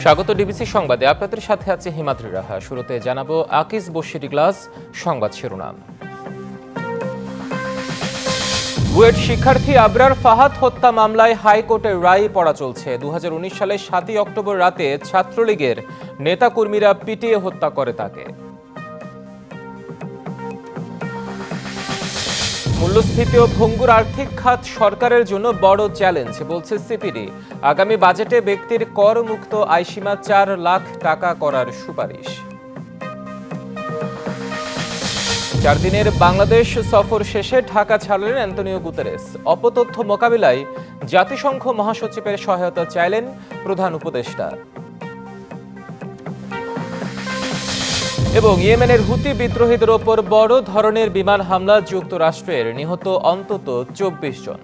স্বাগত ডিবিসি সংবাদে আপনাদের সাথে আছে হিমাদ্রি রাহা। শুরুতে জানাবো আকিজ বশির গ্লাস সংবাদ শিরোনাম। বুয়েট শিক্ষার্থী আবরার ফাহাদ হত্যা মামলায় হাইকোর্টের রায় পড়া চলছে। 2019 সালের 7 অক্টোবর রাতে ছাত্রলীগের নেতাকর্মীরা পিটিয়ে হত্যা করে তাকে। মূল্যস্ফীতি ও ভঙ্গুর আর্থিক খাত সরকারের জন্য বড় চ্যালেঞ্জ বলছে সিপিডি। আগামী বাজেটে ব্যক্তির কর মুক্ত আয়সীমা 4 লাখ টাকা করার সুপারিশ। 4 দিনের বাংলাদেশ সফর শেষে ঢাকা ছাড়লেন অ্যান্তনিও গুতেরেস। অপতথ্য মোকাবিলায় জাতিসংঘ মহাসচিবের সহায়তা চাইলেন প্রধান উপদেষ্টা। এবং ইয়েমেনের হুতি বিদ্রোহীদের ওপর বড় ধরনের বিমান হামলা, যুক্তরাষ্ট্রের নিহত অন্তত 24 জন।